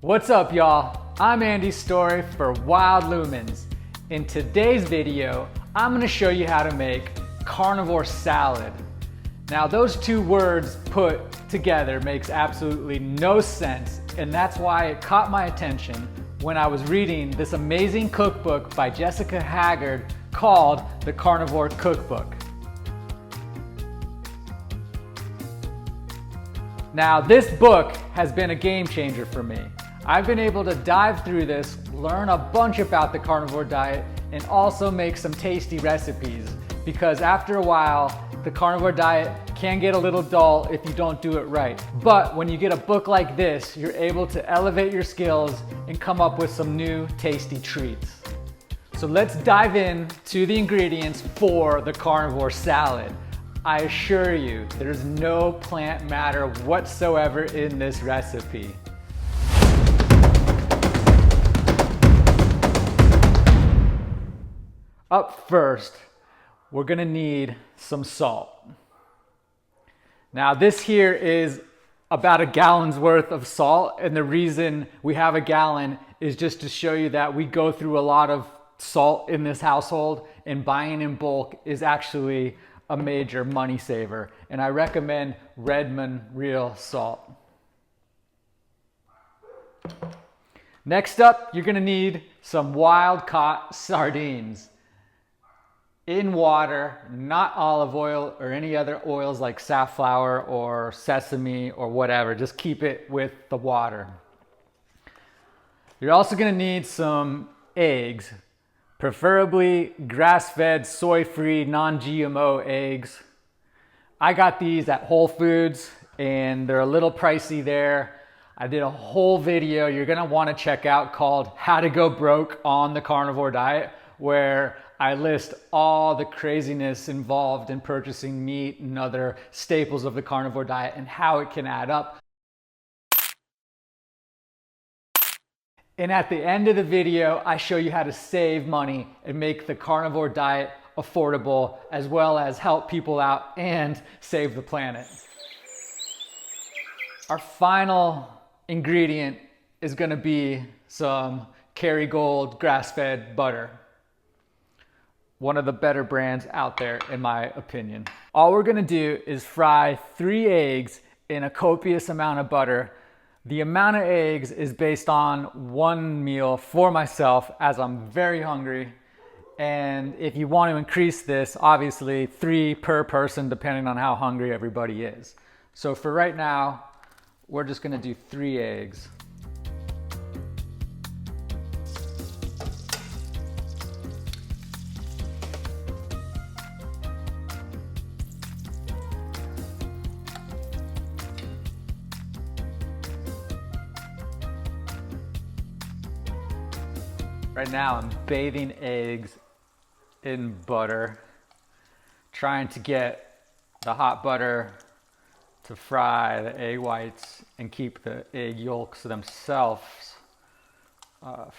What's up, y'all? I'm Andy Story for Wild Lumens. In today's video, I'm going to show you how to make carnivore salad. Now, those two words put together makes absolutely no sense, and that's why it caught my attention when I was reading this amazing cookbook by Jessica Haggard called the Carnivore Cookbook. Now, this book has been a game changer for me. I've been able to dive through this, learn a bunch about the carnivore diet, and also make some tasty recipes. Because after a while, the carnivore diet can get a little dull if you don't do it right. But when you get a book like this, you're able to elevate your skills and come up with some new tasty treats. So let's dive in to the ingredients for the carnivore salad. I assure you, there's no plant matter whatsoever in this recipe. Up first, we're gonna need some salt. Now this here is about a gallon's worth of salt, and the reason we have a gallon is just to show you that we go through a lot of salt in this household, and buying in bulk is actually a major money saver. And I recommend Redmond real salt. Next up, you're gonna need some wild caught sardines. In water, not olive oil or any other oils like safflower or sesame or whatever. Just keep it with the water. You're also gonna need some eggs, preferably grass-fed, soy-free, non-GMO eggs. I got these at Whole Foods and they're a little pricey there. I did a whole video you're gonna wanna check out called How to Go Broke on the Carnivore Diet, where I list all the craziness involved in purchasing meat and other staples of the carnivore diet and how it can add up. And at the end of the video, I show you how to save money and make the carnivore diet affordable, as well as help people out and save the planet. Our final ingredient is gonna be some Kerrygold grass-fed butter. One of the better brands out there, in my opinion. All we're gonna do is fry 3 eggs in a copious amount of butter. The amount of eggs is based on one meal for myself, as I'm very hungry. And if you want to increase this, obviously 3 per person, depending on how hungry everybody is. So for right now, we're just gonna do 3 eggs. Right now I'm bathing eggs in butter, trying to get the hot butter to fry the egg whites and keep the egg yolks themselves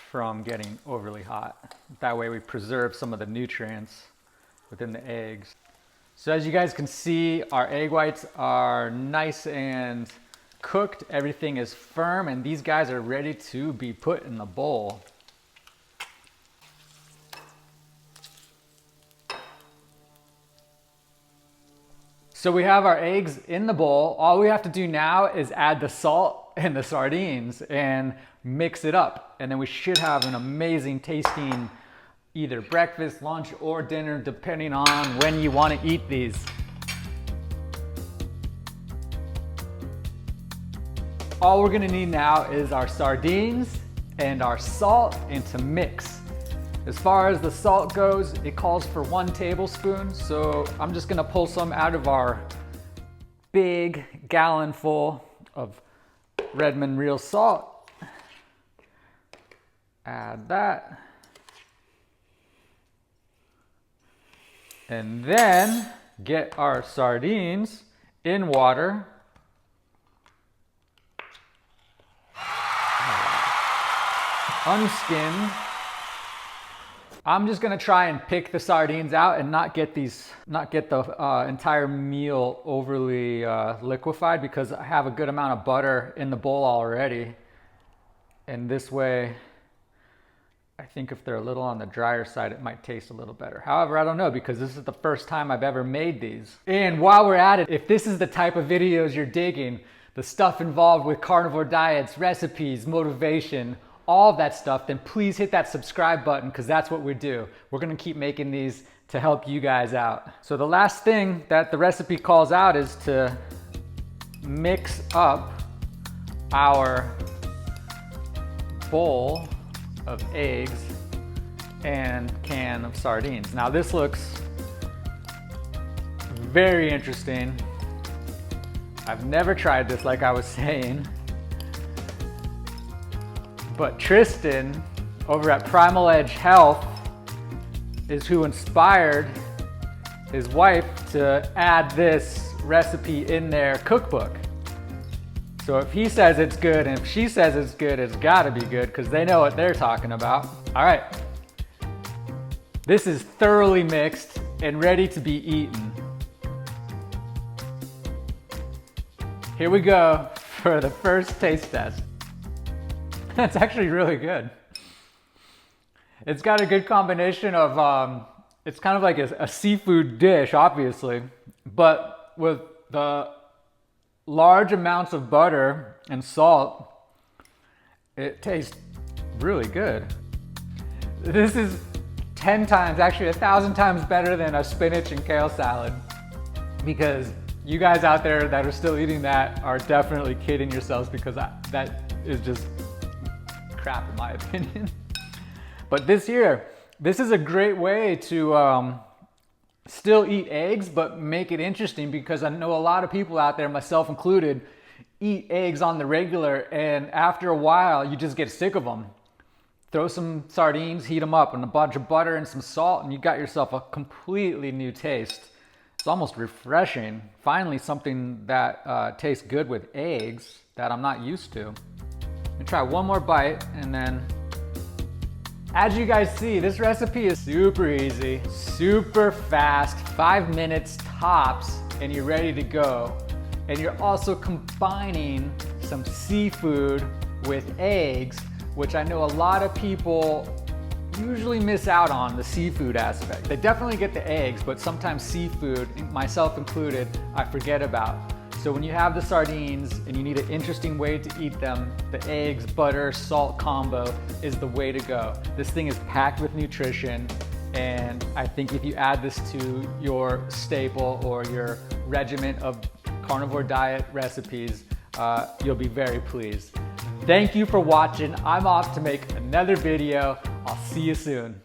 from getting overly hot. That way we preserve some of the nutrients within the eggs. So as you guys can see, our egg whites are nice and cooked. Everything is firm, and these guys are ready to be put in the bowl. So we have our eggs in the bowl. All we have to do now is add the salt and the sardines and mix it up. And then we should have an amazing tasting either breakfast, lunch, or dinner, depending on when you want to eat these. All we're gonna need now is our sardines and our salt, and to mix. As far as the salt goes, it calls for 1 tablespoon, so I'm just gonna pull some out of our big gallon full of Redmond real salt. Add that. And then get our sardines in water. Unskinned. I'm just gonna try and pick the sardines out and not get the entire meal overly liquefied, because I have a good amount of butter in the bowl already. And this way, I think if they're a little on the drier side, it might taste a little better. However, I don't know, because this is the first time I've ever made these. And while we're at it, if this is the type of videos you're digging, the stuff involved with carnivore diets, recipes, motivation, all of that stuff, then please hit that subscribe button, because that's what we do. We're gonna keep making these to help you guys out. So the last thing that the recipe calls out is to mix up our bowl of eggs and can of sardines. Now this looks very interesting. I've never tried this, like I was saying, but Tristan over at Primal Edge Health is who inspired his wife to add this recipe in their cookbook. So if he says it's good and if she says it's good, it's gotta be good, because they know what they're talking about. All right, this is thoroughly mixed and ready to be eaten. Here we go for the first taste test. That's actually really good. It's got a good combination of, it's kind of like a seafood dish, obviously, but with the large amounts of butter and salt, it tastes really good. This is 10 times, actually 1,000 times better than a spinach and kale salad, because you guys out there that are still eating that are definitely kidding yourselves, because that is just crap in my opinion. But this is a great way to still eat eggs, but make it interesting, because I know a lot of people out there, myself included, eat eggs on the regular, and after a while you just get sick of them. Throw some sardines, heat them up, and a bunch of butter and some salt, and you got yourself a completely new taste. It's almost refreshing. Finally something that tastes good with eggs that I'm not used to. Let me try one more bite, and then as you guys see, this recipe is super easy, super fast, 5 minutes tops, and you're ready to go. And you're also combining some seafood with eggs, which I know a lot of people usually miss out on, the seafood aspect. They definitely get the eggs, but sometimes seafood, myself included, I forget about. So when you have the sardines and you need an interesting way to eat them, the eggs, butter, salt combo is the way to go. This thing is packed with nutrition, and I think if you add this to your staple or your regiment of carnivore diet recipes, you'll be very pleased. Thank you for watching. I'm off to make another video. I'll see you soon.